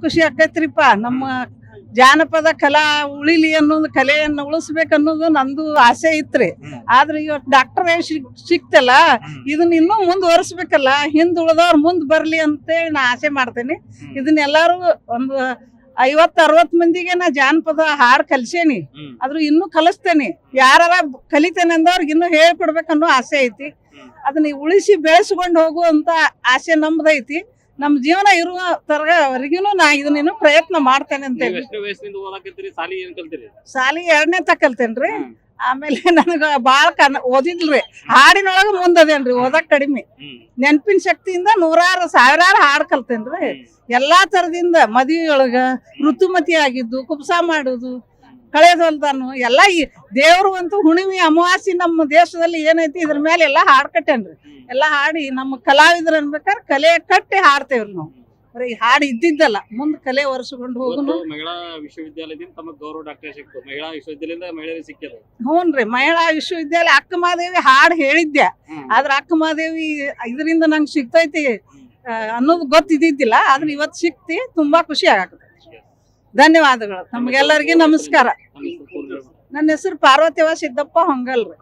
ಖುಷಿ ಆಕೈತ್ರಿಪ್ಪ. ನಮ್ಮ ಜಾನಪದ ಕಲಾ ಉಳಿಲಿ ಅನ್ನೋದು, ಕಲೆಯನ್ನು ಉಳಿಸ್ಬೇಕನ್ನೋದು ನಂದು ಆಸೆ ಇತ್ರಿ. ಆದ್ರೆ ಇವತ್ತು ಡಾಕ್ಟರ್ ಸಿಕ್ತಲ್ಲ, ಇದನ್ನ ಇನ್ನೂ ಮುಂದುವರಿಸ್ಬೇಕಲ್ಲ, ಹಿಂದುಳಿದವ್ರು ಮುಂದ್ ಬರ್ಲಿ ಅಂತೇಳಿ ನಾ ಆಸೆ ಮಾಡ್ತೇನೆ. ಇದನ್ನೆಲ್ಲಾರು ಒಂದು 50-60 ಮಂದಿಗೆ ನಾ ಜಾನಪದ ಹಾಡ್ ಕಲ್ಸೇನಿ. ಆದ್ರೂ ಇನ್ನೂ ಕಲಿಸ್ತೇನೆ. ಯಾರ ಕಲಿತೇನೆ ಅಂದವ್ರಿಗೆ ಇನ್ನೂ ಹೇಳ್ಕೊಡ್ಬೇಕನ್ನೋ ಆಸೆ ಐತಿ. ಅದನ್ನ ಉಳಿಸಿ ಬೆಳೆಸ್ಕೊಂಡು ಹೋಗುವಂತ ಆಸೆ ನಮ್ದೈತಿ. ನಮ್ ಜೀವನ ಇರುವ ತರವರೆಗೂ ನಾ ಇದನ್ನೇನು ಪ್ರಯತ್ನ ಮಾಡ್ತೇನೆ ಅಂತ ಹೇಳಿ. ಸಾಲಿ 2ನೇ ಕಲ್ತೇನ್ರಿ. ಆಮೇಲೆ ನನಗ ಬಾಳ ಓದಿದ್ಲ್ರಿ, ಹಾಡಿನೊಳಗ ಮುಂದದೇನ್ರಿ, ಓದಕ್ ಕಡಿಮೆ. ನೆನಪಿನ ಶಕ್ತಿಯಿಂದ 100,000 ಹಾಡ್ ಕಲ್ತೇನ್ರಿ. ಎಲ್ಲಾ ತರದಿಂದ ಮದುವೆಯೊಳಗ ಋತುಮತಿ ಆಗಿದ್ದು, ಕುಬ್ಸ ಮಾಡುದು, ಕಳೆದೊಲ್ದಾನು ಎಲ್ಲಾ ಈ ದೇವ್ರು ಅಂತೂ ಹುಣ್ಣಿಮೆ ಅಮಾವಾಸ್ಯೆ ನಮ್ಮ ದೇಶದಲ್ಲಿ ಏನೈತಿ ಇದ್ರ ಮೇಲೆ ಎಲ್ಲಾ ಹಾಡ್ ಕಟ್ಟೇನ್ರಿ. ಎಲ್ಲಾ ಹಾಡಿ ನಮ್ಮ ಕಲಾವಿದ್ರು ಅನ್ಬೇಕಾದ್ರೆ ಕಲೆ ಕಟ್ಟಿ ಹಾಡ್ತೇವ್ರಿ ನಾವು. ಈ ಹಾಡು ಇದ್ದಿದ್ದಲ್ಲ, ಮುಂದ್ ಕಲೆ ಒರೆಸ್ಕೊಂಡು ಹೋಗುನು. ಮಹಿಳಾ ವಿಶ್ವವಿದ್ಯಾಲಯದಿಂದ ತಮಗೆ ಗೌರವ ಡಾಕ್ಟರೇಟ್ ಸಿಕ್ತು. ಮಹಿಳಾ ವಿಶ್ವವಿದ್ಯಾಲಯದಿಂದ ಮಹಿಳೆಯರಿಗೆ ಸಿಕ್ಕಿದೆ. ಹ್ಞೂನ್ರಿ, ಮಹಿಳಾ ವಿಶ್ವವಿದ್ಯಾಲಯ ಅಕ್ಕ ಮಹಾದೇವಿ ಹಾಡು ಹೇಳಿದ್ದೆ. ಆದ್ರ ಅಕ್ಕ ಮಹಾದೇವಿ ಇದರಿಂದ ನಂಗೆ ಸಿಗ್ತೈತಿ ಅನ್ನೋದು ಗೊತ್ತಿದ್ದಿದ್ದಿಲ್ಲ. ಆದ್ರೆ ಇವತ್ತು ಸಿಕ್ತಿ, ತುಂಬಾ ಖುಷಿ ಆಗತ್ತೆ. ಧನ್ಯವಾದಗಳು. ನಮ್ಗೆಲ್ಲರಿಗೆ ನಮಸ್ಕಾರ. ನನ್ನ ಹೆಸರು ಪಾರ್ವತಿವ ಸಿದ್ದಪ್ಪ ಹೊಂಗಲ್ರಿ.